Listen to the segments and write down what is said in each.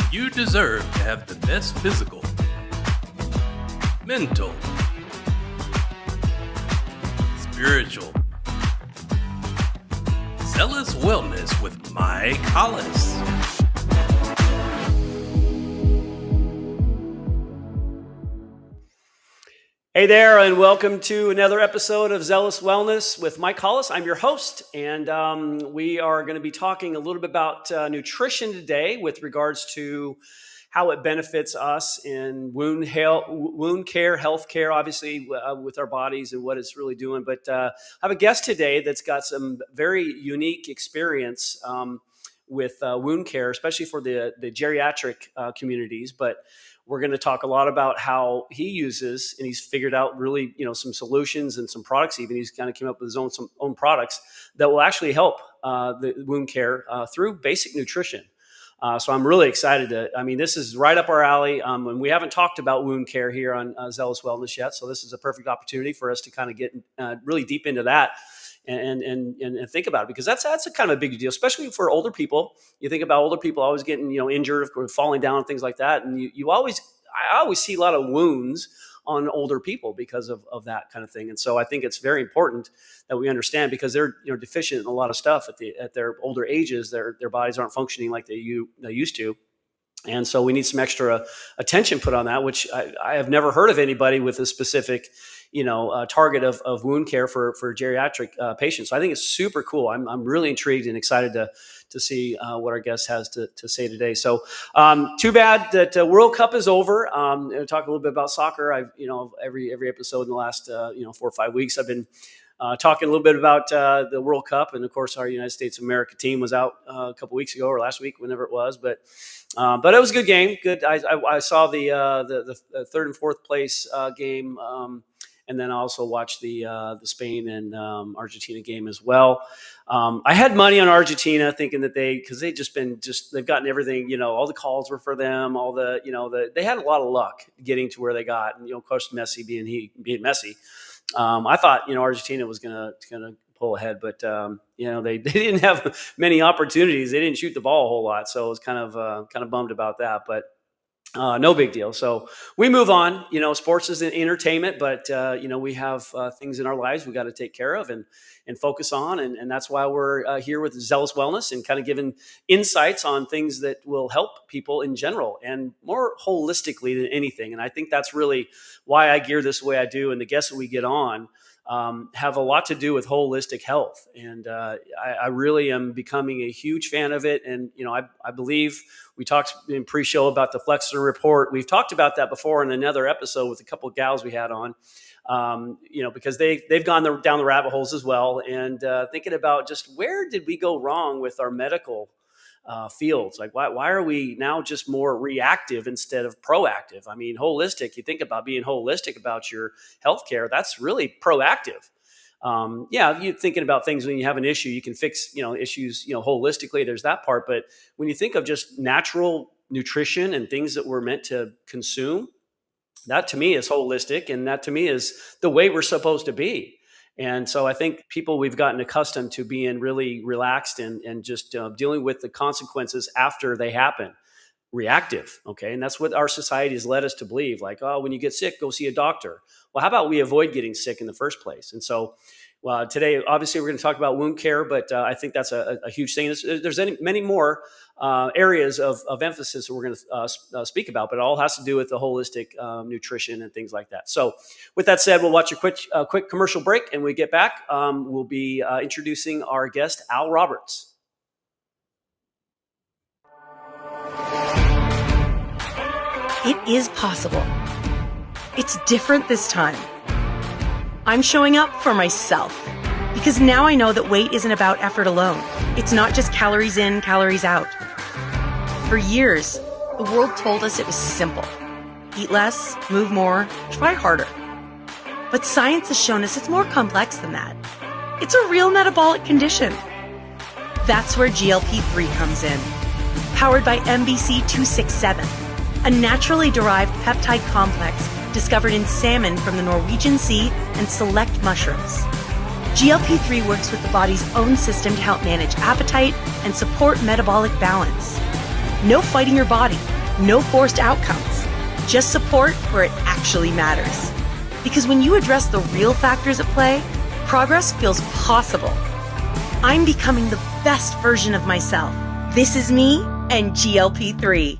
You deserve to have the best physical, mental, spiritual, zealous wellness with Mike Hollis. Hey there, and welcome to another episode of Zealous Wellness with Mike Hollis. I'm your host, and we are going to be talking a little bit about nutrition today with regards to how it benefits us in wound care, health care, obviously with our bodies and what it's really doing. But I have a guest today that's got some very unique experience with wound care, especially for the geriatric communities. But we're going to talk a lot about how he uses, and he's figured out really, some solutions and some products. Even he's kind of came up with his own products that will actually help the wound care through basic nutrition. So I'm really excited this is right up our alley. And we haven't talked about wound care here on Zealous Wellness yet. So this is a perfect opportunity for us to kind of get really deep into that and think about it, because that's a kind of a big deal, especially for older people. You think about older people always getting, injured or falling down and things like that. And I always see a lot of wounds on older people because of that kind of thing. And so I think it's very important that we understand, because they're deficient in a lot of stuff at their older ages. Their bodies aren't functioning like they used to. And so we need some extra attention put on that, which I have never heard of anybody with a specific target of wound care for geriatric patients. So I think it's super cool. I'm really intrigued and excited to see what our guest has to say today. So too bad that World Cup is over. Talk a little bit about soccer. Every episode in the last 4 or 5 weeks, I've been talking a little bit about the World Cup, and of course our United States of America team was out a couple weeks ago or last week, whenever it was. But it was a good game. Good. I saw the third and fourth place game. And then I also watched the Spain and Argentina game as well. I had money on Argentina, thinking that because they've gotten everything. All the calls were for them. They had a lot of luck getting to where they got. And of course, Messi being Messi, I thought Argentina was gonna pull ahead, but they didn't have many opportunities. They didn't shoot the ball a whole lot, so I was kind of bummed about that. But no big deal. So we move on. Sports is an entertainment, but we have things in our lives we got to take care of and focus on, and that's why we're here with Zealous Wellness and kind of giving insights on things that will help people in general and more holistically than anything. And I think that's really why I gear this the way I do, and the guests that we get on have a lot to do with holistic health. And I really am becoming a huge fan of it. And, I believe we talked in pre-show about the Flexner Report. We've talked about that before in another episode with a couple of gals we had on, because they've gone down the rabbit holes as well. And thinking about just where did we go wrong with our medical fields? Like, why are we now just more reactive instead of proactive? I mean, holistic, you think about being holistic about your healthcare, that's really proactive. You're thinking about things when you have an issue, you can fix, issues, holistically, there's that part. But when you think of just natural nutrition and things that we're meant to consume, that to me is holistic. And that to me is the way we're supposed to be. And so I think we've gotten accustomed to being really relaxed and just dealing with the consequences after they happen, reactive. Okay. And that's what our society has led us to believe. Like, oh, when you get sick, go see a doctor. Well, how about we avoid getting sick in the first place? And so today, obviously, we're going to talk about wound care, but I think that's a huge thing. There's many more areas of emphasis that we're going to speak about, but it all has to do with the holistic nutrition and things like that. So with that said, we'll watch a quick commercial break, and when we get back, we'll be introducing our guest, Al Roberts. It is possible. It's different this time. I'm showing up for myself, because now I know that weight isn't about effort alone. It's not just calories in, calories out. For years, the world told us it was simple. Eat less, move more, try harder. But science has shown us it's more complex than that. It's a real metabolic condition. That's where GLP-3 comes in. Powered by MBC 267, a naturally derived peptide complex discovered in salmon from the Norwegian Sea and select mushrooms. GLP-3 works with the body's own system to help manage appetite and support metabolic balance. No fighting your body, No forced outcomes, just support where it actually matters. Because when you address the real factors at play, progress feels possible. I'm becoming the best version of myself. This is me and GLP-3.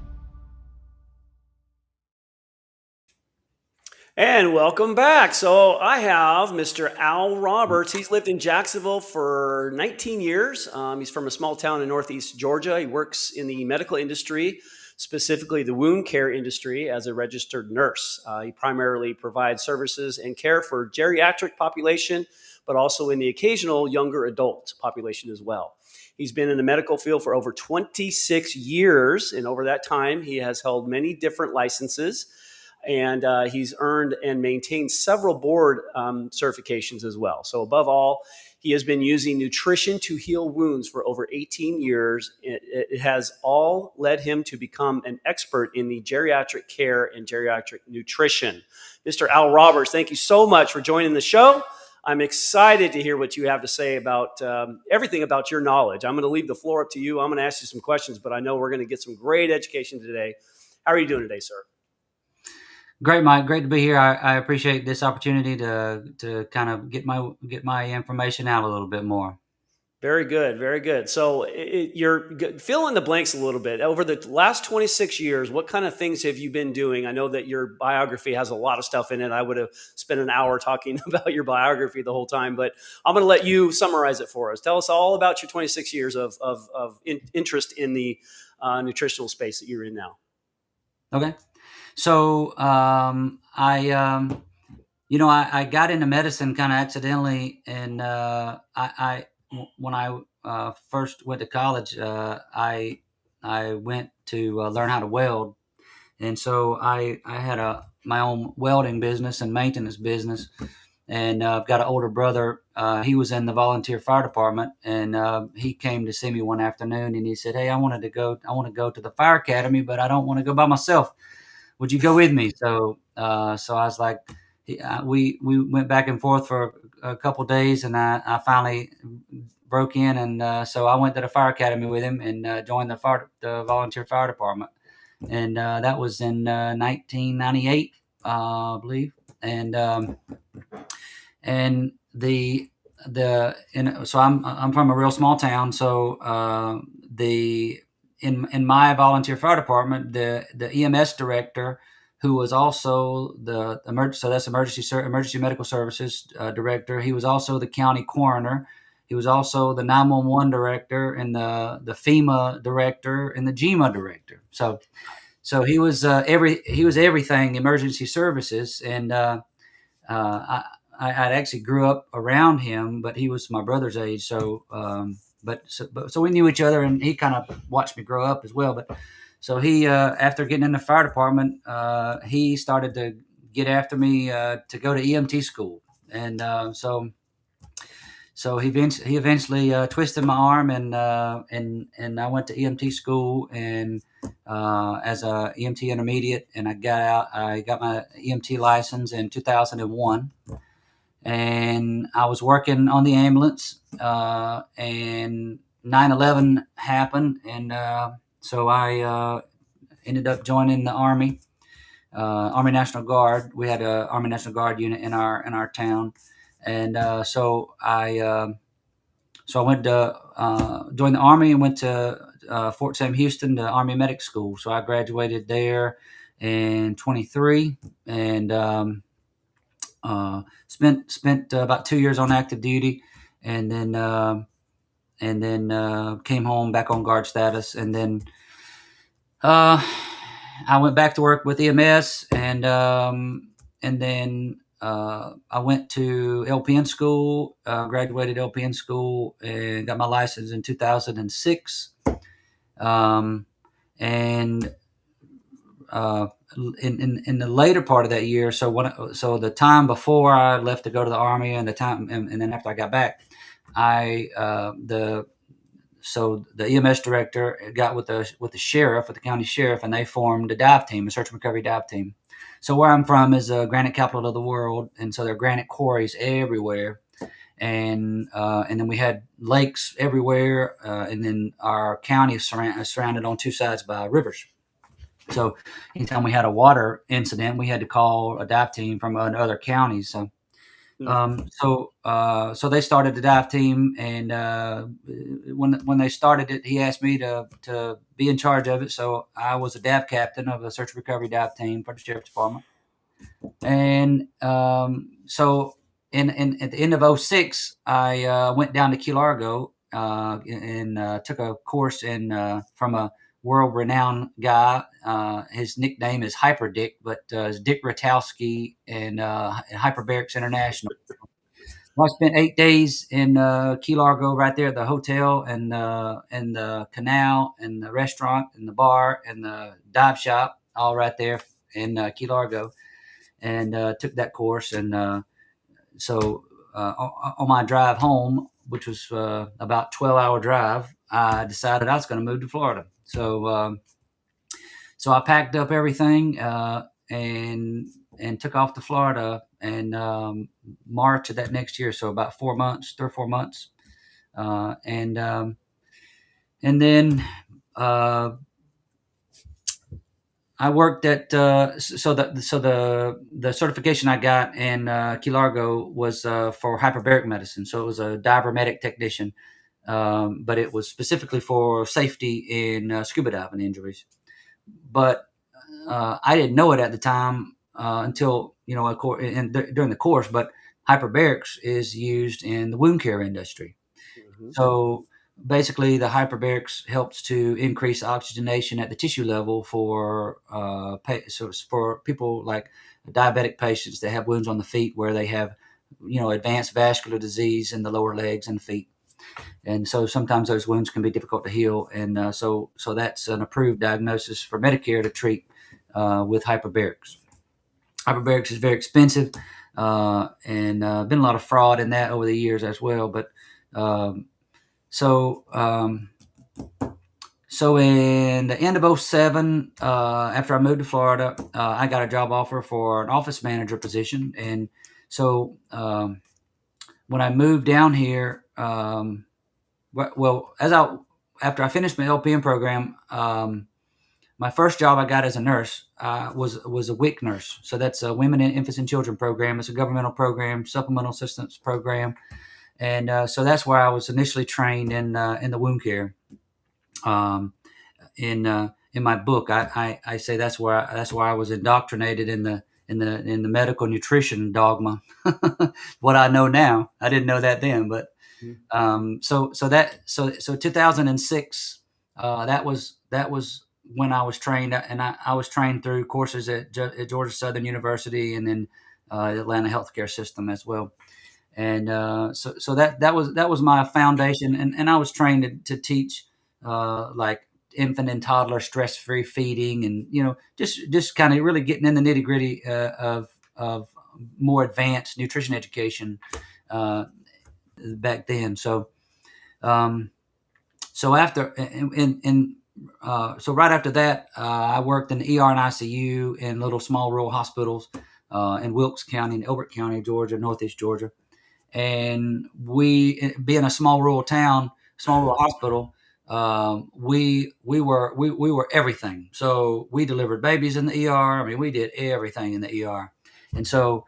And welcome back. So I have Mr. Al Roberts. He's lived in Jacksonville for 19 years. He's from a small town in Northeast Georgia. He works in the medical industry, specifically the wound care industry, as a registered nurse. He primarily provides services and care for geriatric population, but also in the occasional younger adult population as well. He's been in the medical field for over 26 years, and over that time, he has held many different licenses. And he's earned and maintained several board certifications as well. So above all, he has been using nutrition to heal wounds for over 18 years. It has all led him to become an expert in the geriatric care and geriatric nutrition. Mr. Al Roberts, thank you so much for joining the show. I'm excited to hear what you have to say about everything about your knowledge. I'm going to leave the floor up to you. I'm going to ask you some questions, but I know we're going to get some great education today. How are you doing today, sir? Great, Mike. Great to be here. I appreciate this opportunity to kind of get my information out a little bit more. Very good. Very good. So you're fill in the blanks a little bit. Over the last 26 years, what kind of things have you been doing? I know that your biography has a lot of stuff in it. I would have spent an hour talking about your biography the whole time, but I'm going to let you summarize it for us. Tell us all about your 26 years of interest in the nutritional space that you're in now. Okay. So I got into medicine kind of accidentally, and when I first went to college, I went to learn how to weld, and so I had my own welding business and maintenance business, and I've got an older brother. He was in the volunteer fire department, and he came to see me one afternoon, and he said, "Hey, I want to go to the fire academy, but I don't want to go by myself. Would you go with me?" So I was like, we went back and forth for a couple of days, and I finally broke in, and so I went to the fire academy with him and joined the volunteer fire department, and that was in 1998, I believe, and so I'm from a real small town, so in my volunteer fire department, the EMS director, who was also the emergency medical services director, he was also the county coroner, he was also the 911 director, and the FEMA director, and the GEMA director. So he was everything emergency services, and I actually grew up around him, but he was my brother's age, so. So we knew each other, and he kind of watched me grow up as well. But so he, after getting in the fire department, he started to get after me to go to EMT school, and so he eventually twisted my arm, and I went to EMT school, and as a EMT intermediate, and I got my EMT license in 2001. And I was working on the ambulance, and 9/11 happened, and so I ended up joining the Army National Guard. We had an Army National Guard unit in our town, and so I went to join the Army and went to Fort Sam Houston, the Army Medic School. So I graduated there in 23, and spent about 2 years on active duty, and then came home back on guard status, and then I went back to work with EMS, and then I went to LPN school, graduated LPN school, and got my license in 2006, and in the later part of that year, so the time before I left to go to the Army, and then after I got back, the EMS director got with the county sheriff, and they formed a dive team, a search and recovery dive team. So where I'm from is the granite capital of the world, and so there are granite quarries everywhere, and then we had lakes everywhere, and then our county is surrounded on two sides by rivers. So anytime we had a water incident, we had to call a dive team from other counties. So so they started the dive team, and when they started it, he asked me to be in charge of it. So I was a dive captain of the search and recovery dive team for the sheriff's department. And so at the end of 06, I went down to Key Largo and took a course from a world-renowned guy. His nickname is Hyper Dick, but it's Dick Ratowski and Hyperbarics International. Well, I spent 8 days in Key Largo, right there at the hotel and the canal and the restaurant and the bar and the dive shop, all right there in Key Largo, and took that course. And so on my drive home, which was about 12-hour drive, I decided I was going to move to Florida. So I packed up everything and took off to Florida in March of that next year. So about 4 months, 3 or 4 months, and then I worked at so the certification I got in Key Largo was for hyperbaric medicine. So it was a diver medic technician, but it was specifically for safety in scuba diving injuries. But I didn't know it at the time until during the course. But hyperbarics is used in the wound care industry. Mm-hmm. So basically, the hyperbarics helps to increase oxygenation at the tissue level for people like diabetic patients that have wounds on the feet where they have, advanced vascular disease in the lower legs and feet. And so sometimes those wounds can be difficult to heal. And so that's an approved diagnosis for Medicare to treat with hyperbarics. Hyperbarics is very expensive, and been a lot of fraud in that over the years as well. But So in the end of 07, after I moved to Florida, I got a job offer for an office manager position. And so when I moved down here, after I finished my LPN program, my first job I got as a nurse was a WIC nurse. So that's a Women, Infants, and Children program. It's a governmental program, supplemental assistance program. And so that's where I was initially trained in the wound care. In my book, I say that's where I was indoctrinated in the medical nutrition dogma. What I know now, I didn't know that then. But so 2006, that was when I was trained, and I was trained through courses at Georgia Southern University and then the Atlanta healthcare system as well. And so that was my foundation, and I was trained to teach like infant and toddler stress-free feeding, and just kind of really getting in the nitty-gritty of more advanced nutrition education back then. So after so right after that, I worked in the ER and ICU in little small rural hospitals in Wilkes County and Elbert County, Georgia, Northeast Georgia. And we, being a small rural town, small rural hospital, we were everything. So we delivered babies in the ER. I mean, we did everything in the ER. And so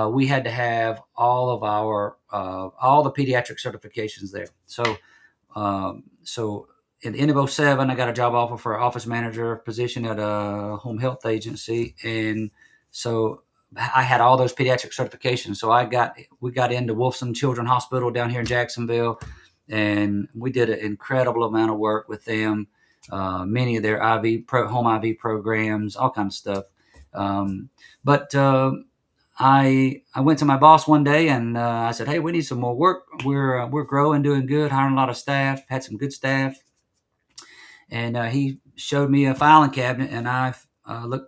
we had to have all of our all the pediatric certifications there. So at the end of 07, I got a job offer for an office manager position at a home health agency, and so I had all those pediatric certifications. So we got into Wolfson Children's Hospital down here in Jacksonville, and we did an incredible amount of work with them. Many of their home IV programs, all kinds of stuff. But I went to my boss one day and I said, "Hey, we need some more work. We're growing, doing good, hiring a lot of staff, had some good staff." And he showed me a filing cabinet, and I went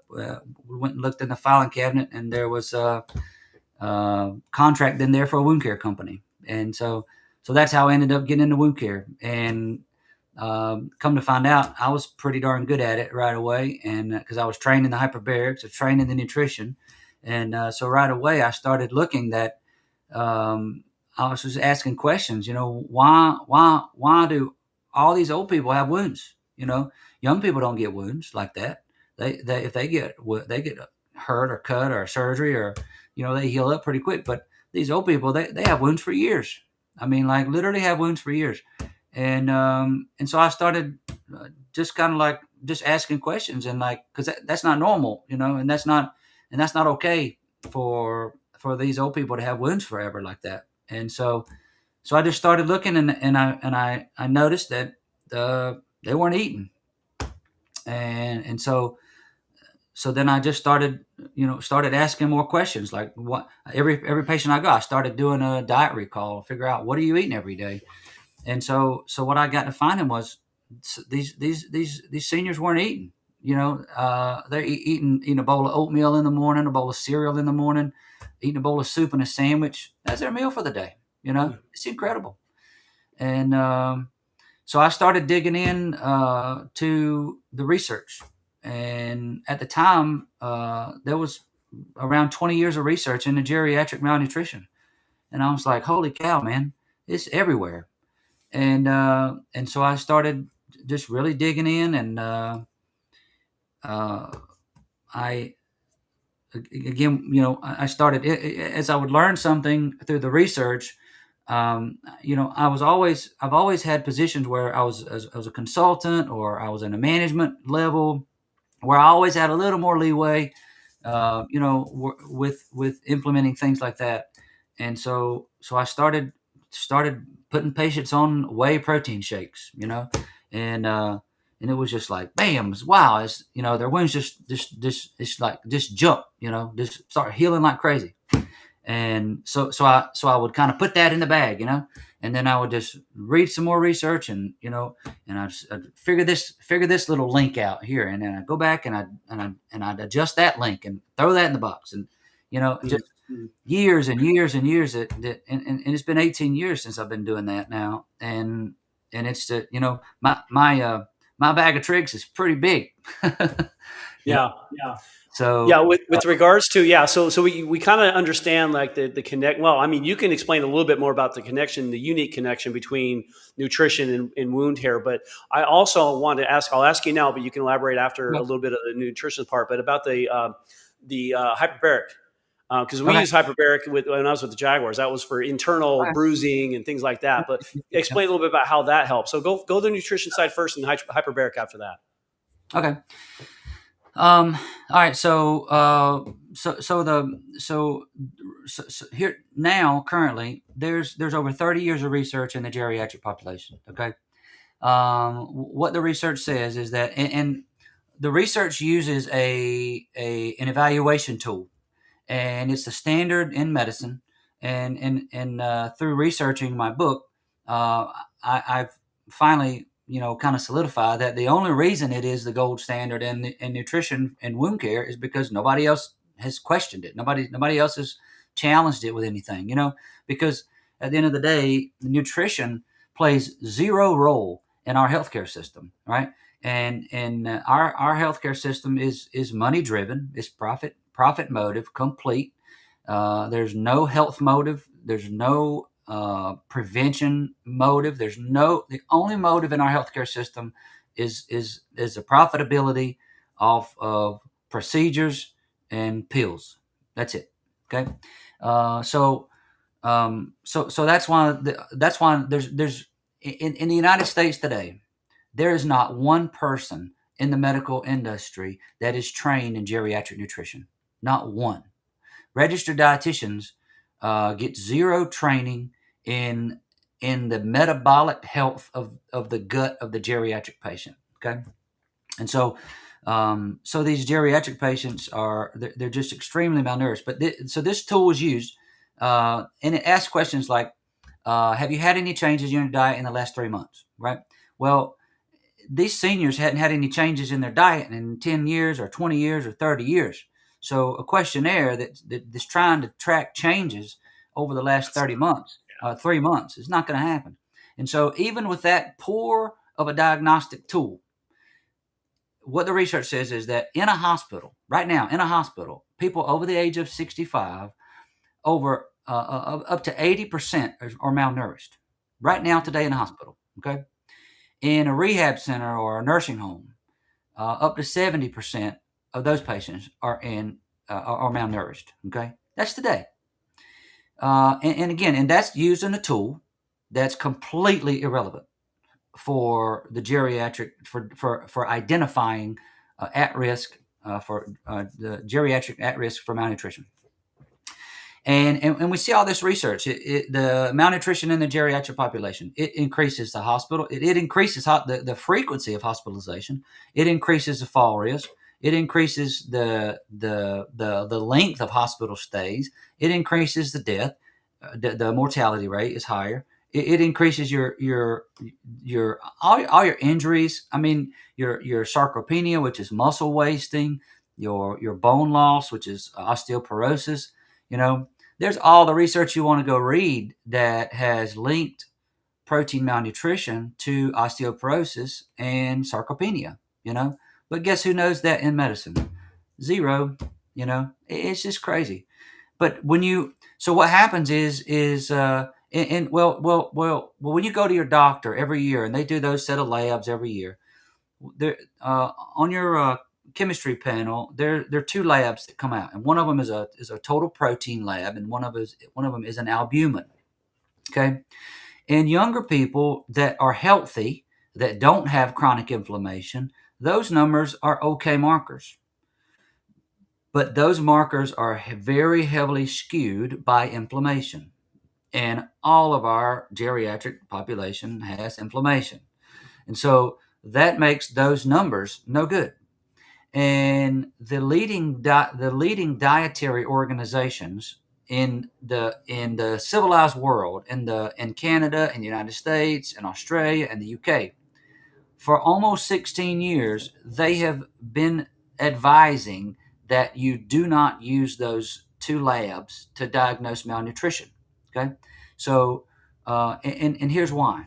and looked in the filing cabinet, and there was a contract in there for a wound care company. And so that's how I ended up getting into wound care. And come to find out, I was pretty darn good at it right away, and because I was trained in the hyperbarics, I was trained in the nutrition, and so right away I started looking that I was just asking questions. Why do all these old people have wounds? Young people don't get wounds like that. if they get hurt or cut or surgery, or they heal up pretty quick. But these old people, they have wounds for years. I mean, like literally have wounds for years. And so I started just kind of like just asking questions, and like, because that's not normal, and that's not okay for these old people to have wounds forever like that. And so I just started looking, and I noticed that they weren't eating, and so then I just started asking more questions, like what every patient I got, I started doing a diet recall, figure out what are you eating every day. And so what I got to finding was these seniors weren't eating. They're eating a bowl of oatmeal in the morning, a bowl of cereal in the morning, eating a bowl of soup and a sandwich. That's their meal for the day. It's incredible. And so I started digging in to the research. And at the time, there was around 20 years of research into geriatric malnutrition. And I was like, holy cow, man, it's everywhere. And so I started just really digging in, and I started, as I would learn something through the research. I've always had positions where I was as a consultant, or I was in a management level, where I always had a little more leeway, with implementing things like that. And so I started putting patients on whey protein shakes, and it was just like, bam, wow, it's, their wounds just jump, just start healing like crazy. And so I would kind of put that in the bag, and then I would just read some more research, and I'd figure this little link out here, and then I'd go back and I'd adjust that link and throw that in the box, and just years and years and years and it's been 18 years since I've been doing that now, and it's my bag of tricks is pretty big. Yeah. So with regards to so we kind of understand like the connect. Well, I mean, you can explain a little bit more about the unique connection between nutrition and wound care. But I also want to ask. I'll ask you now, but you can elaborate after a little bit of the nutrition part. But about the hyperbaric, because we use hyperbaric when I was with the Jaguars. That was for internal bruising and things like that. But explain a little bit about how that helps. So go the nutrition side first, and hyperbaric after that. Okay. All right. So here now, currently, there's over 30 years of research in the geriatric population. Okay. What the research says is that, and the research uses an evaluation tool, and it's the standard in medicine. And through researching my book, I've finally kind of solidify that the only reason it is the gold standard in nutrition and wound care is because nobody else has questioned it. Nobody else has challenged it with anything, because at the end of the day, nutrition plays zero role in our healthcare system, right? And our healthcare system is money driven. It's profit motive complete. There's no health motive. There's no prevention motive. The only motive in our healthcare system is the profitability of procedures and pills. That's it. Okay. So that's why there's in the United States today, there is not one person in the medical industry that is trained in geriatric nutrition. Not one. Registered dietitians get zero training in the metabolic health of the gut of the geriatric patient. Okay. And so these geriatric patients they're just extremely malnourished. But so this tool was used, and it asks questions like, have you had any changes in your diet in the last 3 months? Right. Well, these seniors hadn't had any changes in their diet in 10 years or 20 years or 30 years. So a questionnaire that's trying to track changes over the last 3 months is not going to happen. And so even with that poor of a diagnostic tool, what the research says is that in a hospital, right now, people over the age of 65, over up to 80% are malnourished. Right now, today in a hospital, okay? In a rehab center or a nursing home, up to 70% of those patients are malnourished. Okay, that's today. And again, and that's using a tool that's completely irrelevant for the geriatric for identifying at risk for the geriatric at risk for malnutrition. And we see all this research. The malnutrition in the geriatric population, it increases the hospital. It increases the frequency of hospitalization. It increases the fall risk. It increases the length of hospital stays. It increases the death. The mortality rate is higher. It increases your all your injuries. I mean, your sarcopenia, which is muscle wasting, your bone loss, which is osteoporosis. There's all the research you want to go read that has linked protein malnutrition to osteoporosis and sarcopenia, But guess who knows that in medicine? Zero, It's just crazy. But so what happens is when you go to your doctor every year and they do those set of labs every year, on your chemistry panel, there are two labs that come out, and one of them is a total protein lab, and one of them is an albumin. Okay, in younger people that are healthy, that don't have chronic inflammation, those numbers are okay markers, but those markers are very heavily skewed by inflammation, and all of our geriatric population has inflammation, and so that makes those numbers no good. And the leading dietary organizations in the civilized world, in Canada, in the United States, in Australia, and the UK, for almost 16 years, they have been advising that you do not use those two labs to diagnose malnutrition. Okay, so and here's why.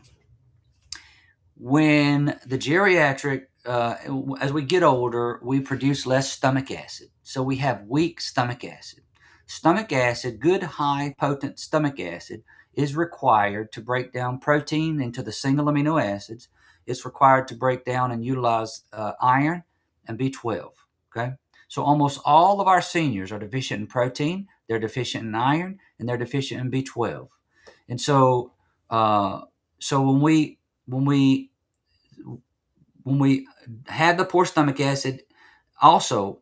When the geriatric as we get older, we produce less stomach acid. So we have weak stomach acid. Stomach acid, good high potent stomach acid, is required to break down protein into the single amino acids. It's required to break down and utilize iron and B12. Okay, so almost all of our seniors are deficient in protein, they're deficient in iron, and they're deficient in B12. And so, when we have the poor stomach acid, also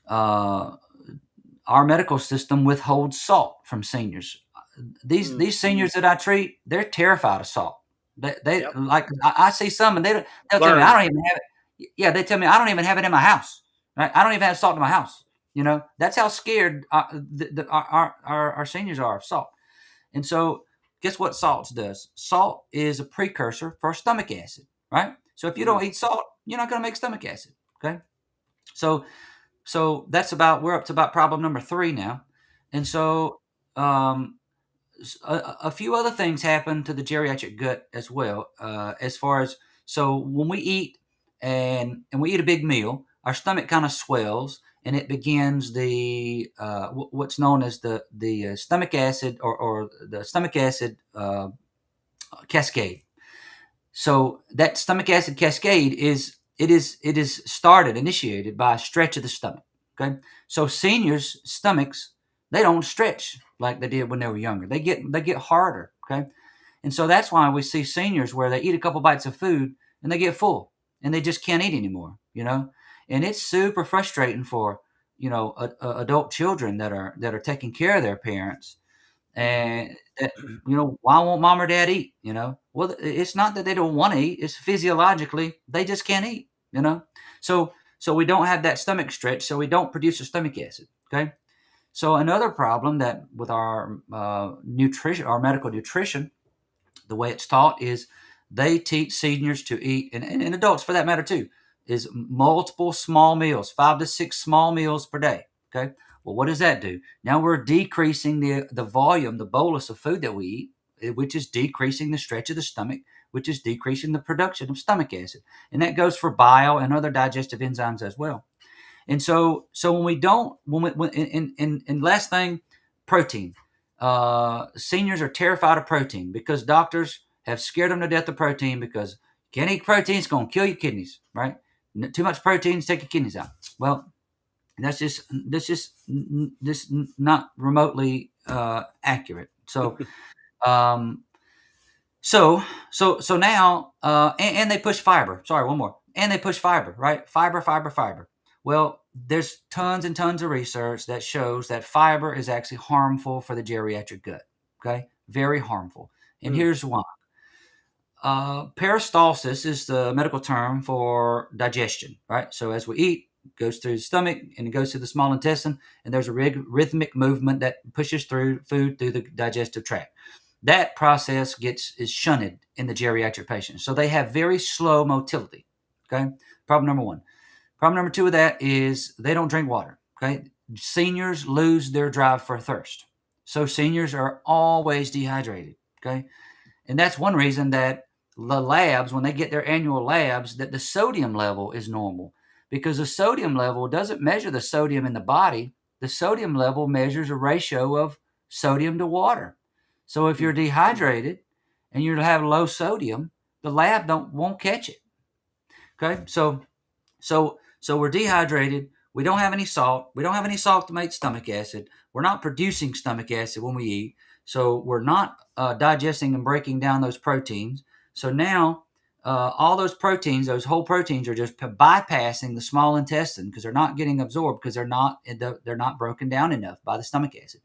our medical system withholds salt from seniors. These seniors that I treat, they're terrified of salt. They like I see some, and they'll tell me I don't even have it. Yeah, they tell me I don't even have it in my house. Right? I don't even have salt in my house. That's how scared our seniors are of salt. And so, guess what salt does? Salt is a precursor for stomach acid, right? So if you don't eat salt, you're not going to make stomach acid. Okay, so we're up to about problem number 3 now, and so a few other things happen to the geriatric gut as well. As far as when we eat and we eat a big meal, our stomach kind of swells, and it begins the what's known as the stomach acid or the stomach acid cascade. So that stomach acid cascade is initiated by a stretch of the stomach. Okay, so seniors' stomachs, they don't stretch like they did when they were younger. They get harder. Okay, and so that's why we see seniors where they eat a couple bites of food and they get full and they just can't eat anymore. And it's super frustrating for adult children that are taking care of their parents. And why won't mom or dad eat? Well, it's not that they don't want to eat; it's physiologically they just can't eat. So we don't have that stomach stretch, so we don't produce a stomach acid. Okay, so another problem that with our nutrition, our medical nutrition, the way it's taught is they teach seniors to eat, and adults for that matter too, is multiple small meals, 5 to 6 small meals per day. Okay. Well, what does that do? Now we're decreasing the volume, the bolus of food that we eat, which is decreasing the stretch of the stomach, which is decreasing the production of stomach acid. And that goes for bile and other digestive enzymes as well. And so and last thing, protein. Seniors are terrified of protein because doctors have scared them to death of protein because you can't eat protein, it's going to kill your kidneys, right? Too much protein, take your kidneys out. Well, That's just not remotely accurate. Um, so now, and they push fiber. Sorry, one more. And they push fiber, right? Fiber. Well, there's tons and tons of research that shows that fiber is actually harmful for the geriatric gut. Okay, very harmful. And here's why. Peristalsis is the medical term for digestion, right? So as we eat, it goes through the stomach and it goes through the small intestine, and there's a rhythmic movement that pushes through food through the digestive tract. That process is shunted in the geriatric patients. So they have very slow motility. Okay. Problem number one. Problem number two of that is they don't drink water. Okay. Seniors lose their drive for thirst. So seniors are always dehydrated. Okay. And that's one reason that the labs, when they get their annual labs, that the sodium level is normal, because the sodium level doesn't measure the sodium in the body. The sodium level measures a ratio of sodium to water. So if you're dehydrated and you have low sodium, the lab won't catch it. Okay, so we're dehydrated. We don't have any salt. We don't have any salt to make stomach acid. We're not producing stomach acid when we eat. So we're not digesting and breaking down those proteins. So now all those proteins, those whole proteins, are just bypassing the small intestine because they're not getting absorbed because they're not broken down enough by the stomach acid.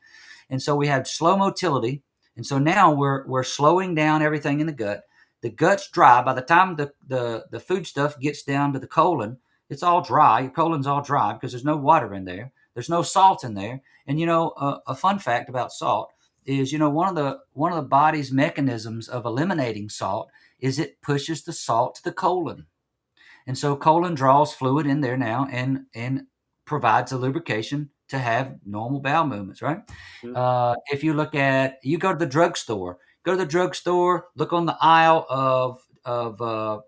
And so we have slow motility. And so now we're slowing down everything in the gut. The gut's dry. By the time the food stuff gets down to the colon, it's all dry. Your colon's all dry because there's no water in there. There's no salt in there. And a fun fact about salt is, one of the body's mechanisms of eliminating salt is it pushes the salt to the colon. And so colon draws fluid in there now and provides a lubrication to have normal bowel movements, right? If you go to the drugstore, look on the aisle of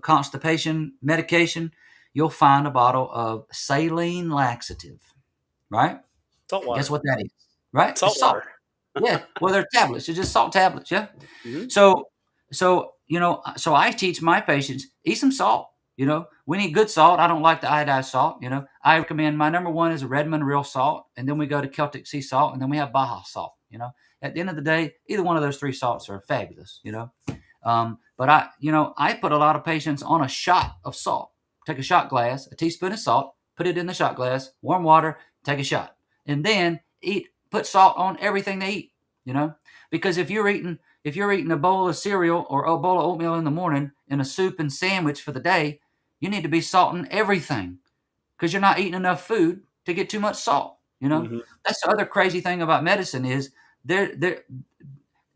constipation medication, you'll find a bottle of saline laxative, right? Salt water. Guess what that is, right? Salt water. Yeah. Well, they're tablets. They're just salt tablets. Yeah. Mm-hmm. So I teach my patients, eat some salt. We need good salt. I don't like the iodized salt. I recommend, my number one is Redmond real salt. And then we go to Celtic sea salt. And then we have Baja salt. At the end of the day, either one of those three salts are fabulous, But I put a lot of patients on a shot of salt. Take a shot glass, a teaspoon of salt, put it in the shot glass, warm water, take a shot. And then put salt on everything they eat, because if you're eating a bowl of cereal or a bowl of oatmeal in the morning and a soup and sandwich for the day, you need to be salting everything because you're not eating enough food to get too much salt. Mm-hmm. That's the other crazy thing about medicine is they're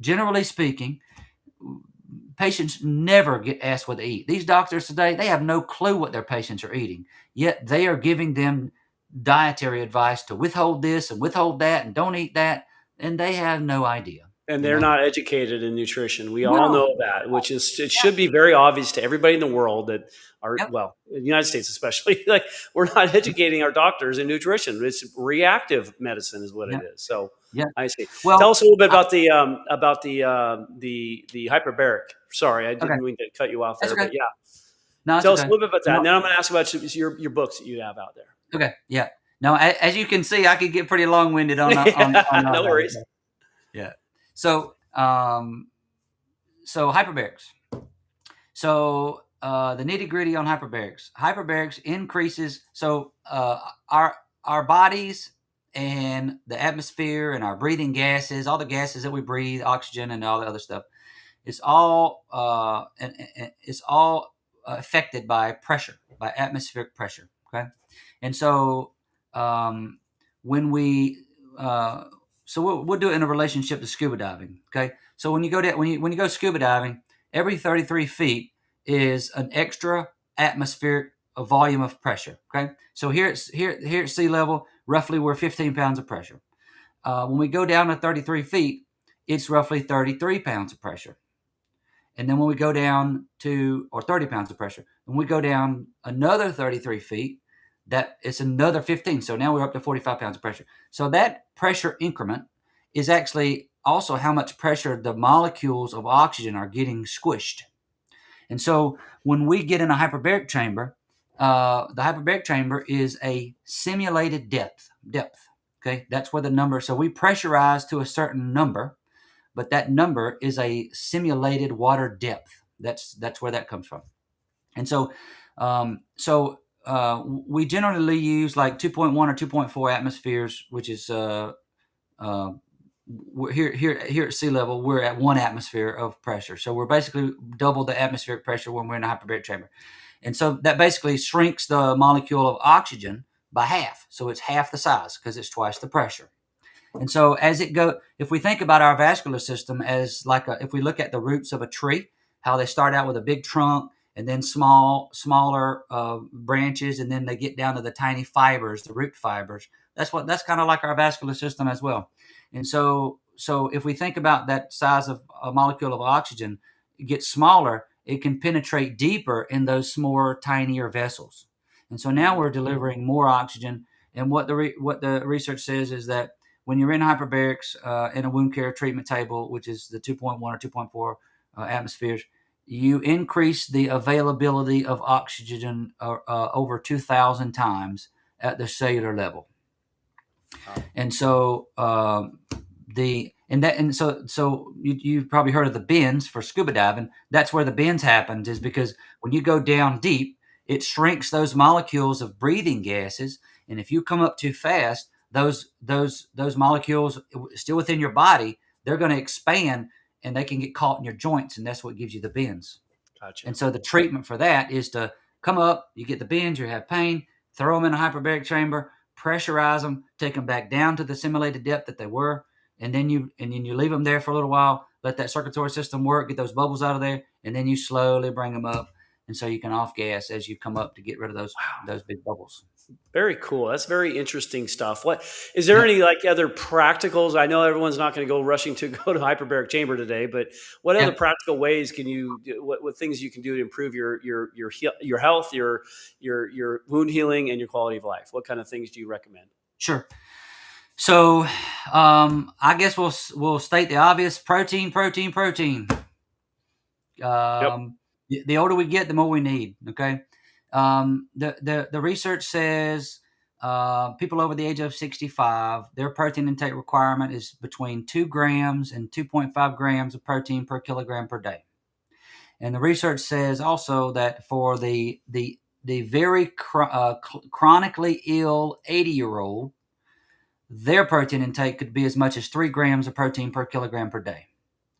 generally speaking, patients never get asked what they eat. These doctors today, they have no clue what their patients are eating, yet they are giving them dietary advice to withhold this and withhold that and don't eat that, and they have no idea. And they're not educated in nutrition. We all know that, it should be very obvious to everybody in the world that in the United States especially, like, we're not educating our doctors in nutrition. It's reactive medicine is what it is. So I see. Well, tell us a little bit about the hyperbaric. Sorry, I didn't mean to cut you off there, but tell us a little bit about that. And then I'm going to ask about your books that you have out there. Okay. Yeah. Now, as you can see, I could get pretty long-winded on no worries. Yeah. So hyperbarics. So the nitty-gritty on hyperbarics. Hyperbarics increases. So our bodies and the atmosphere and our breathing gases, all the gases that we breathe, oxygen and all the other stuff, it's all affected by pressure, by atmospheric pressure. Okay, and so when we we'll do it in a relationship to scuba diving. Okay, so when you go scuba diving, every 33 feet is an extra atmospheric volume of pressure. Okay, so here at sea level, roughly we're 15 pounds of pressure. When we go down to 33 feet, it's roughly 33 pounds of pressure. And then when we go down or 30 pounds of pressure, when we go down another 33 feet, that it's another 15. So now we're up to 45 pounds of pressure. So that pressure increment is actually also how much pressure the molecules of oxygen are getting squished. And so when we get in a hyperbaric chamber, the hyperbaric chamber is a simulated depth. Okay, that's where the number. So we pressurize to a certain number, but that number is a simulated water depth. That's where that comes from. And so, we generally use like 2.1 or 2.4 atmospheres, which is here at sea level, we're at 1 atmosphere of pressure. So we're basically double the atmospheric pressure when we're in a hyperbaric chamber. And so that basically shrinks the molecule of oxygen by half. So it's half the size because it's twice the pressure. And so if we think about our vascular system as if we look at the roots of a tree, how they start out with a big trunk and then smaller branches, and then they get down to the tiny fibers, the root fibers. That's kind of like our vascular system as well. And so if we think about that size of a molecule of oxygen, it gets smaller, it can penetrate deeper in those smaller, tinier vessels. And so now we're delivering more oxygen. And what the research says is that when you're in hyperbarics in a wound care treatment table, which is the 2.1 or 2.4 atmospheres, you increase the availability of oxygen over 2,000 times at the cellular level. Wow. And so you've probably heard of the bends for scuba diving. That's where the bends happens, is because when you go down deep, it shrinks those molecules of breathing gases. And if you come up too fast, those molecules still within your body, they're going to expand and they can get caught in your joints. And that's what gives you the bends. Gotcha. And so the treatment for that is to come up, you get the bends, you have pain, throw them in a hyperbaric chamber, pressurize them, take them back down to the simulated depth that they were. And then you leave them there for a little while, let that circulatory system work, get those bubbles out of there, and then you slowly bring them up. And so you can off gas as you come up to get rid of those big bubbles. Very cool. That's very interesting stuff. What is there any other practicals? I know everyone's not going to go rushing to go to hyperbaric chamber today, but what other practical ways can you do? What things you can do to improve your health, your wound healing, and your quality of life? What kind of things do you recommend? Sure. So I guess we'll state the obvious: protein. The older we get, the more we need. Okay. The research says people over the age of 65, their protein intake requirement is between 2 grams and 2.5 grams of protein per kilogram per day. And the research says also that for the very chronically ill 80-year-old, their protein intake could be as much as 3 grams of protein per kilogram per day.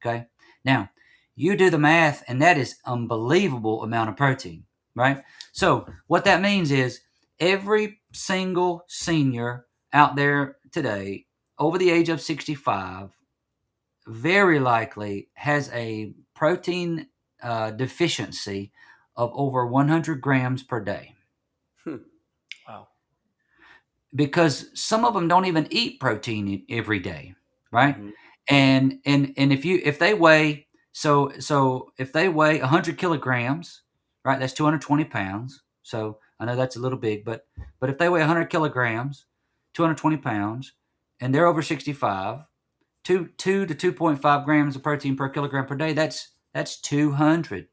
Okay. Now, you do the math, and that is unbelievable amount of protein, right? So what that means is every single senior out there today over the age of 65 very likely has a protein deficiency of over 100 grams per day. Wow. Because some of them don't even eat protein every day, right? Mm-hmm. And if they weigh if they weigh 100 kilograms, right, that's 220 pounds. So I know that's a little big, but if they weigh 100 kilograms, 220 pounds, and they're over 65, 2 to 2.5 grams of protein per kilogram per day, that's 200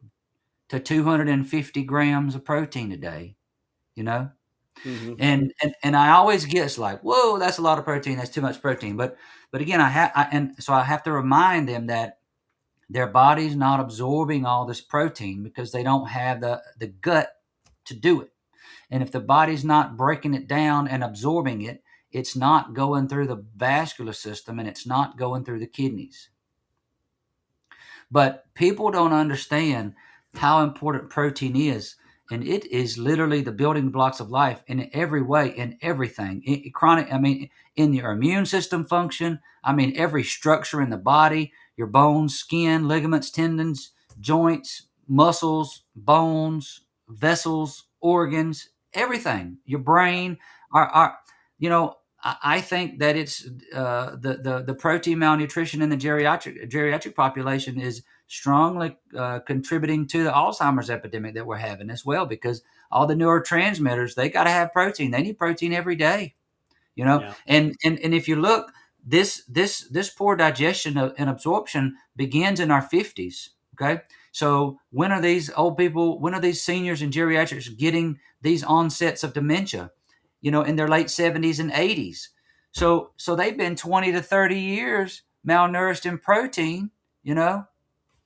to 250 grams of protein a day, you know? Mm-hmm. And I always get like, whoa, that's a lot of protein. That's too much protein. But again, I have to remind them that their body's not absorbing all this protein because they don't have the gut to do it. And if the body's not breaking it down and absorbing it, it's not going through the vascular system and it's not going through the kidneys. But people don't understand how important protein is. And it is literally the building blocks of life in every way, in everything. In your immune system function, every structure in the body, your bones, skin, ligaments, tendons, joints, muscles, bones, vessels, organs, everything, your brain, I think that it's the protein malnutrition in the geriatric population is strongly contributing to the Alzheimer's epidemic that we're having as well, because all the neurotransmitters, they got to have protein. They need protein every day, Yeah. And if you look, this poor digestion and absorption begins in our 50s. Okay, So when are these old people, when are these seniors and geriatrics getting these onsets of dementia, in their late 70s and 80s? So they've been 20 to 30 years malnourished in protein,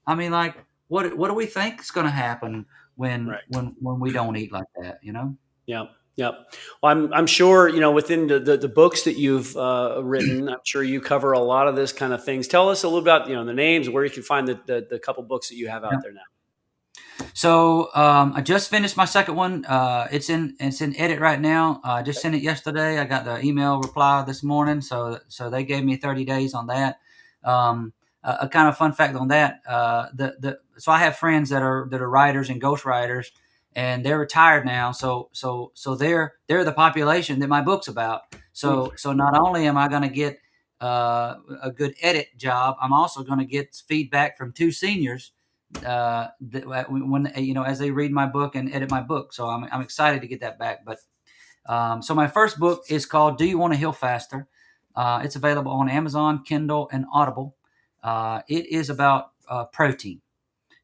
I mean, like, what do we think is going to happen when Right. when we don't eat like that, Yeah. Yeah. Well, I'm sure, within the books that you've written, I'm sure you cover a lot of this kind of things. Tell us a little about, the names, where you can find the couple books that you have Yeah. out there now. So I just finished my second one. It's in edit right now. I just sent it yesterday. I got the email reply this morning, so they gave me 30 days on that. A kind of fun fact on that: so I have friends that are writers and ghostwriters, and they're retired now. So they're the population that my book's about. So not only am I going to get a good edit job, I'm also going to get feedback from two seniors when as they read my book and edit my book. So I'm excited to get that back. But so my first book is called "Do You Want to Heal Faster?" It's available on Amazon, Kindle, and Audible. It is about protein.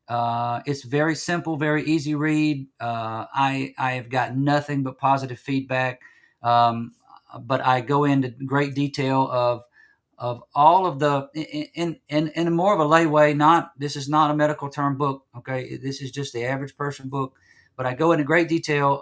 It's very simple, very easy read. I have got nothing but positive feedback, but I go into great detail of all of the in more of a lay way. This is not a medical term book. Okay, this is just the average person book. But I go into great detail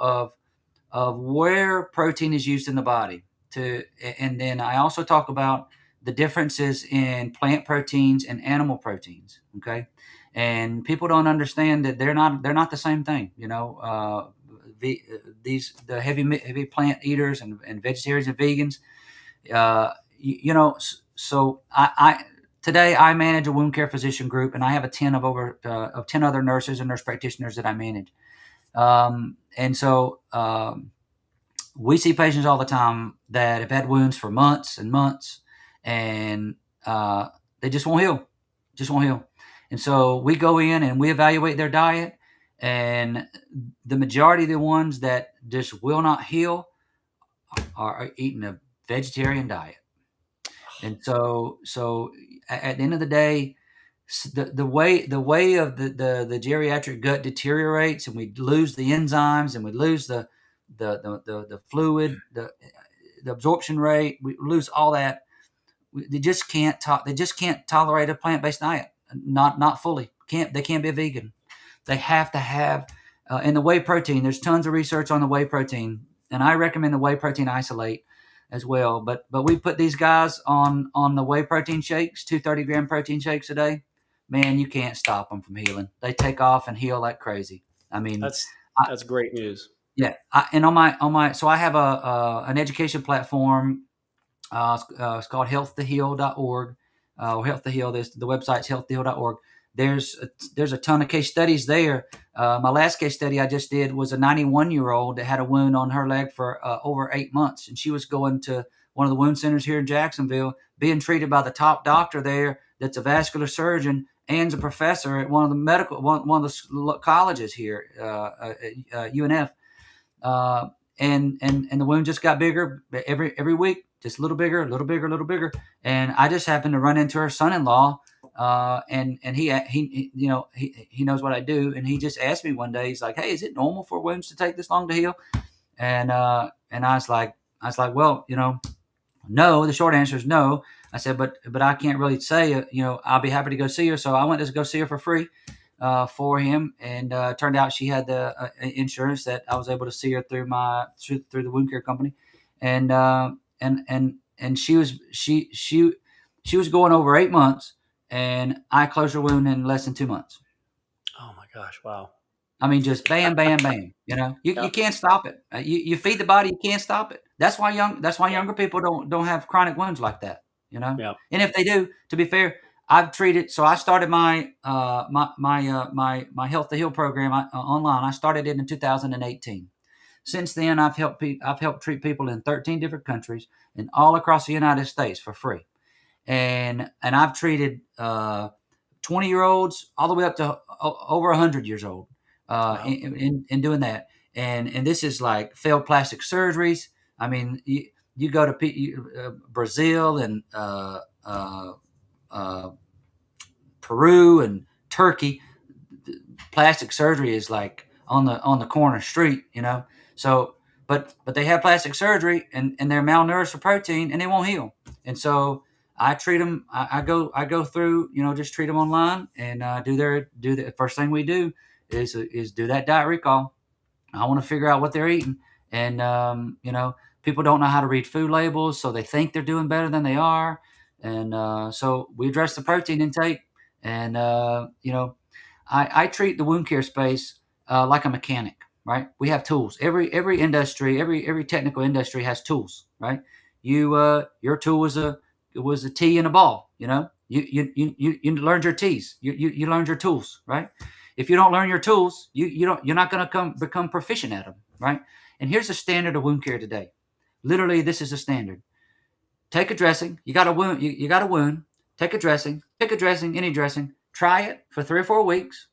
of where protein is used in the body. And then I also talk about the differences in plant proteins and animal proteins. Okay, and people don't understand that they're not the same thing. The heavy plant eaters and vegetarians and vegans. So I today I manage a wound care physician group, and I have a 10 of 10 other nurses and nurse practitioners that I manage. And so we see patients all the time that have had wounds for months and months, and they just won't heal. And so we go in and we evaluate their diet, and the majority of the ones that just will not heal are eating a vegetarian diet. And so at the end of the day, the way of the geriatric gut deteriorates, and we lose the enzymes, and we lose the fluid, the absorption rate, we lose all that. They just can't tolerate a plant-based diet, not fully. They can't be a vegan. They have to have and the whey protein. There's tons of research on the whey protein, and I recommend the whey protein isolate as well. But we put these guys on the whey protein shakes, 230-gram protein shakes a day. Man, you can't stop them from healing. They take off and heal like crazy. I mean, that's great news. Yeah, and on my so I have an education platform. It's called healthtoheal.org. Health to Heal. The website's healthtoheal.org. There's a ton of case studies there. My last case study I just did was a 91-year-old that had a wound on her leg for over 8 months, and she was going to one of the wound centers here in Jacksonville, being treated by the top doctor there that's a vascular surgeon and a professor at one of the colleges here, UNF. And the wound just got bigger every week, just a little bigger, a little bigger, a little bigger. And I just happened to run into her son-in-law, and he knows what I do, and he just asked me one day, he's like, "Hey, is it normal for wounds to take this long to heal?" And I was like, well, no. The short answer is no. I said, but I can't really say, I'll be happy to go see her. So I went to go see her for free. For him, and turned out she had the insurance that I was able to see her through the wound care company, and she was going over 8 months, and I closed her wound in less than 2 months. Oh my gosh! Wow. I mean, just bam, bam, bam. You can't stop it. You feed the body, you can't stop it. That's why younger people don't have chronic wounds like that. Yeah. And if they do, to be fair, I've treated. So I started my Health to Heal program online. I started it in 2018. Since then, I've helped treat people in 13 different countries and all across the United States for free. And I've treated 20-year-olds all the way up to over 100 years old in doing that. And this is like failed plastic surgeries. I mean, you go to Brazil and Peru and Turkey, plastic surgery is like on the corner street, So, but they have plastic surgery and they're malnourished for protein and they won't heal. And so I treat them. I go through, just treat them online and do the first thing we do is do that diet recall. I want to figure out what they're eating, and people don't know how to read food labels, so they think they're doing better than they are, and so we address the protein intake, and I treat the wound care space like a mechanic, right? We have tools. Every industry, every technical industry has tools, right? Your tool was a tee and a ball, You learned your tees. You learned your tools, right? If you don't learn your tools, you're not going to become proficient at them, right? And here's the standard of wound care today. Literally, this is the standard. Take a dressing. You got a wound. You got a wound. Take a dressing. Pick a dressing, any dressing. Try it for 3 or 4 weeks.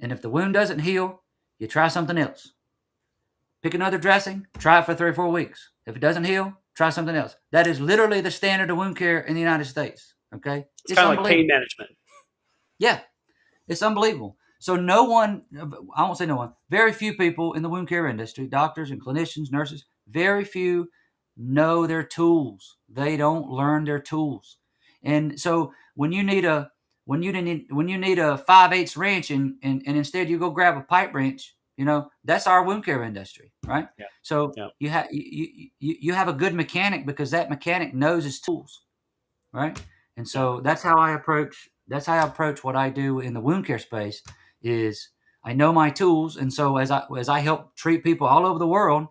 And if the wound doesn't heal, you try something else. Pick another dressing. Try it for 3 or 4 weeks. If it doesn't heal, try something else. That is literally the standard of wound care in the United States. Okay, it's kind of like pain management. Yeah, it's unbelievable. So no one, I won't say no one, very few people in the wound care industry, doctors and clinicians, nurses, very few know their tools. They don't learn their tools. And so when you need a 5/8 wrench and instead you go grab a pipe wrench, that's our wound care industry, right? Yeah. So yeah. you have a good mechanic because that mechanic knows his tools, right? And so that's how I approach what I do in the wound care space. Is I know my tools, and so as I help treat people all over the world,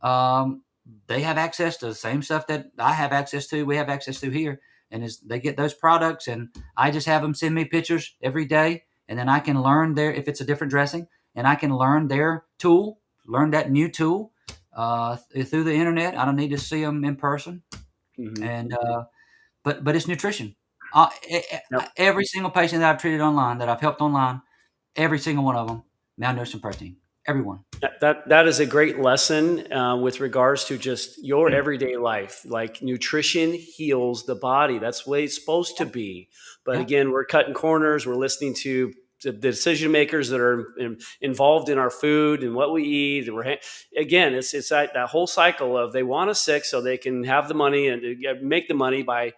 they have access to the same stuff that I have access to. We have access to here, and as they get those products, and I just have them send me pictures every day, and then I can learn if it's a different dressing, and I can learn their tool, learn that new tool through the internet. I don't need to see them in person, and but it's nutrition. Every single patient that I've treated online, that I've helped online. Every single one of them, malnourished and protein. Everyone. That is a great lesson with regards to just your everyday life. Like nutrition heals the body. That's the way it's supposed to be. But again, we're cutting corners. We're listening to the decision makers that are involved in our food and what we eat. Again, it's that whole cycle of they want us sick so they can have the money and make the money by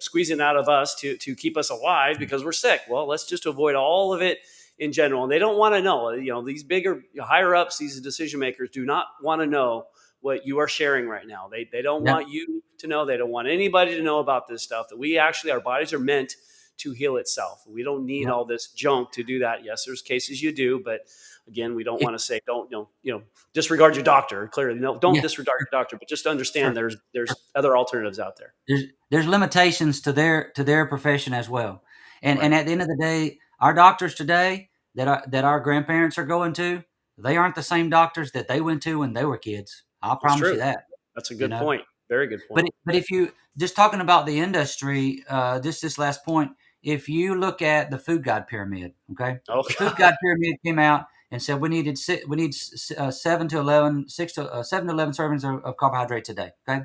squeezing out of us to keep us alive because we're sick. Well, let's just avoid all of it in general. And they don't want to know, these bigger, higher ups, these decision makers do not want to know what you are sharing right now. They don't want you to know. They don't want anybody to know about this stuff, that our bodies are meant to heal itself. We don't need all this junk to do that. Yes, there's cases you do, but again, we don't want to say, don't, disregard your doctor. Clearly, don't disregard your doctor, but just understand there's other alternatives out there. There's limitations to their profession as well. And at the end of the day, our doctors today that our grandparents are going to, they aren't the same doctors that they went to when they were kids. I'll promise you that. That's a good point. Very good point. But if you just talking about the industry, this last point, if you look at the food guide pyramid, okay, the food guide pyramid came out and said we need 7 to 11 servings of carbohydrates a day. Okay.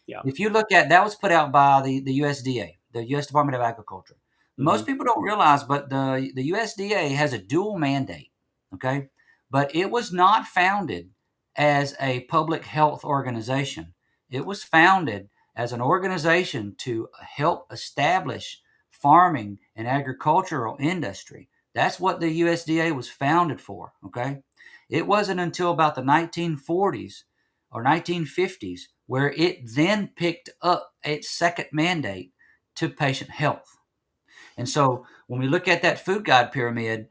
Yeah. If you look at that, was put out by the USDA, the U.S. Department of Agriculture. Most people don't realize, but the USDA has a dual mandate. Okay, but it was not founded as a public health organization. It was founded as an organization to help establish farming and agricultural industry. That's what the USDA was founded for, okay? It wasn't until about the 1940s or 1950s where it then picked up its second mandate to patient health. And so when we look at that food guide pyramid,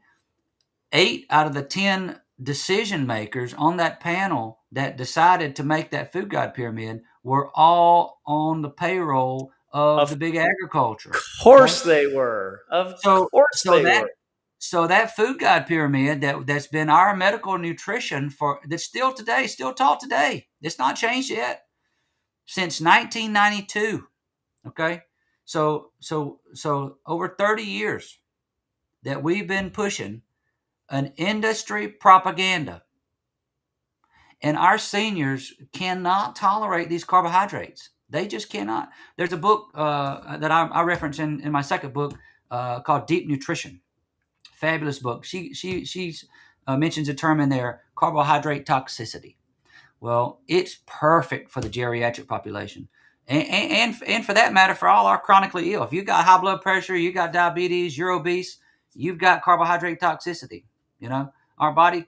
8 out of the 10 decision makers on that panel that decided to make that food guide pyramid were all on the payroll of the big agriculture. Of course they were. So that food guide pyramid that's been our medical nutrition that's still taught today. It's not changed yet since 1992. Okay. So over 30 years that we've been pushing an industry propaganda, and our seniors cannot tolerate these carbohydrates. They just cannot. There's a book that I reference in my second book called Deep Nutrition, fabulous book. She mentions a term in there, carbohydrate toxicity. Well, it's perfect for the geriatric population. And for that matter, for all our chronically ill. If you've got high blood pressure, you got diabetes, you're obese, you've got carbohydrate toxicity. Our body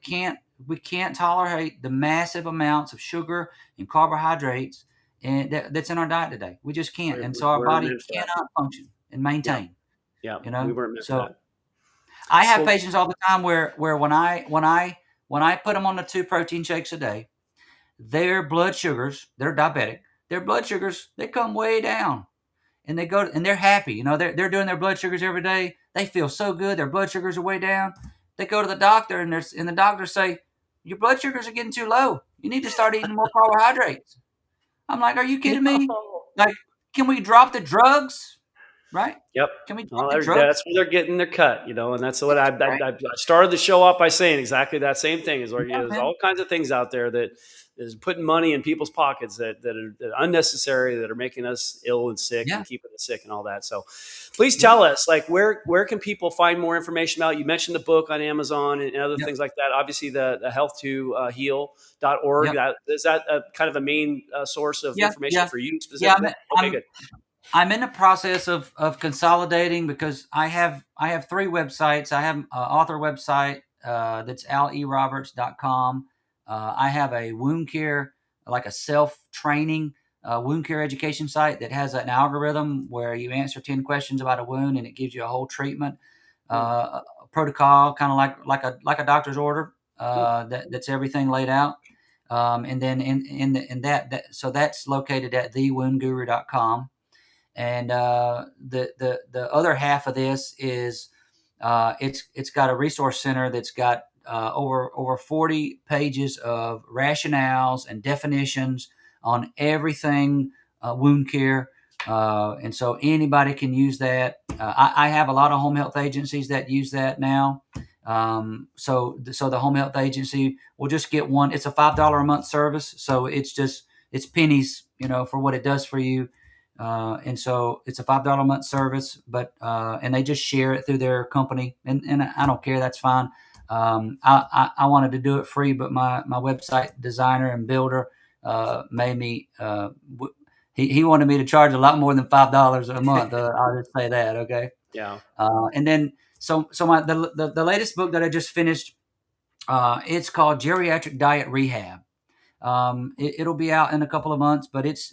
we can't tolerate the massive amounts of sugar and carbohydrates that's in our diet today. We just can't. And so our body cannot function and maintain. Yeah, we weren't meant for So that. I have patients all the time where when I put them on the 2 protein shakes a day, their blood sugars, they're diabetic, their blood sugars, they come way down, and they're happy. They're doing their blood sugars every day. They feel so good. Their blood sugars are way down. They go to the doctor, and the doctor say, your blood sugars are getting too low. You need to start eating more carbohydrates. I'm like, are you kidding me? Like, can we drop the drugs? Right? Yep. Can we drop the drugs? That's where they're getting their cut, and that's what I started the show off by saying exactly that same thing. There's all kinds of things out there that is putting money in people's pockets that are unnecessary, that are making us ill and sick and keeping us sick and all that. So please tell us, like, where can people find more information about? You mentioned the book on Amazon and other things like that. Obviously the health2heal.org. Is that kind of a main source of information for you specifically? Good. I'm in the process of consolidating, because I have 3 websites. I have an author website that's aleroberts.com. I have a wound care, like a self-training wound care education site that has an algorithm where you answer 10 questions about a wound, and it gives you a whole treatment protocol, kind of like a doctor's order. That's everything laid out. And then so that's located at thewoundguru.com. And the other half of this is it's got a resource center that's got over 40 pages of rationales and definitions on everything wound care, and so anybody can use that. I have a lot of home health agencies that use that now. So the home health agency will just get one. It's a $5 a month service, so it's pennies, for what it does for you. And so it's a $5 a month service, but and they just share it through their company, and I don't care. That's fine. I wanted to do it free, but my website designer and builder made me. He wanted me to charge a lot more than $5 a month. I'll just say that, okay? Yeah. And then so the latest book that I just finished, it's called Geriatric Diet Rehab. It'll be out in a couple of months, but it's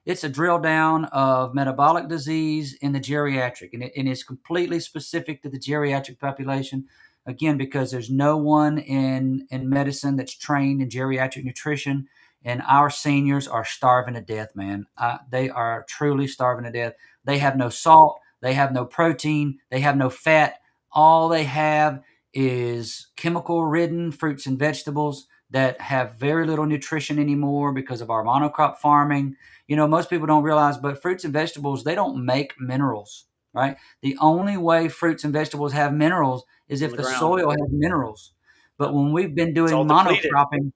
a drill down of metabolic disease in the geriatric, and it's completely specific to the geriatric population. Again, because there's no one in medicine that's trained in geriatric nutrition, and our seniors are starving to death, man. They are truly starving to death. They have no salt, they have no protein, they have no fat. All they have is chemical-ridden fruits and vegetables that have very little nutrition anymore because of our monocrop farming. Most people don't realize, but fruits and vegetables, they don't make minerals, right? The only way fruits and vegetables have minerals is if the soil has minerals. But when we've been doing monocropping,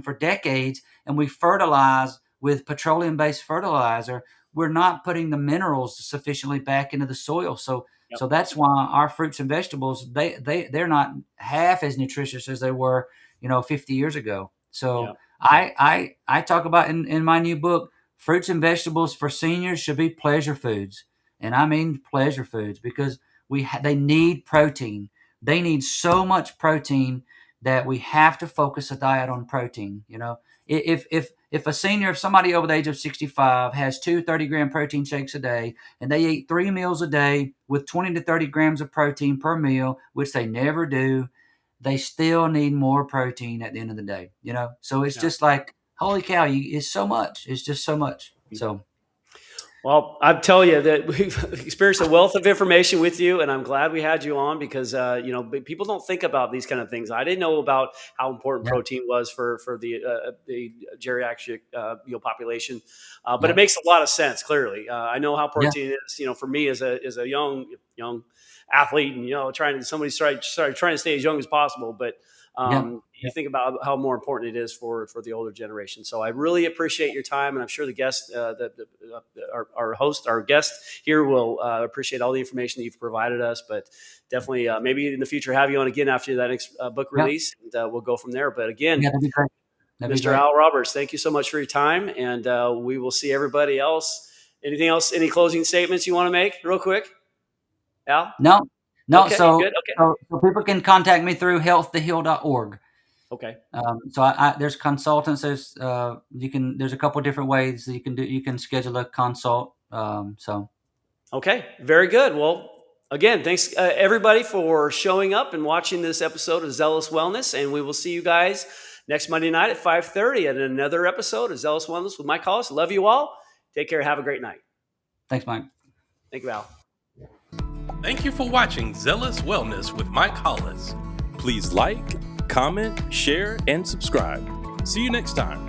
for decades, and we fertilize with petroleum-based fertilizer, we're not putting the minerals sufficiently back into the soil. So that's why our fruits and vegetables, they're not half as nutritious as they were, 50 years ago. So I talk about in my new book, fruits and vegetables for seniors should be pleasure foods. And I mean pleasure foods, because they need protein. They need so much protein that we have to focus a diet on protein. If a senior, if somebody over the age of 65 has 2 30-gram protein shakes a day, and they eat 3 meals a day with 20 to 30 grams of protein per meal, which they never do, they still need more protein at the end of the day. So it's just like, holy cow, it's so much. It's just so much. So. Well, I'll tell you that we've experienced a wealth of information with you, and I'm glad we had you on, because people don't think about these kind of things. I didn't know about how important protein was for the geriatric population, but it makes a lot of sense. Clearly, I know how protein is. For me as a young athlete, and trying to stay as young as possible, but You think about how more important it is for the older generation. So I really appreciate your time, and I'm sure the guest, our host, our guest here will appreciate all the information that you've provided us. But definitely, maybe in the future, have you on again after that next book release, and we'll go from there. But again, that'd be great. Mr. Al Roberts, thank you so much for your time, and we will see everybody else. Anything else? Any closing statements you want to make, real quick, Al? No. Okay, So, good. Okay. So people can contact me through healththeheal.org. Okay. So there's consultants. There's a couple of different ways that you can do. You can schedule a consult. Okay, very good. Well, again, thanks everybody for showing up and watching this episode of Zealous Wellness, and we will see you guys next Monday night at 5:30 at another episode of Zealous Wellness with Mike Hollis. Love you all. Take care. Have a great night. Thanks, Mike. Thank you, Al. Thank you for watching Zealous Wellness with Mike Hollis. Please like, comment, share, and subscribe. See you next time.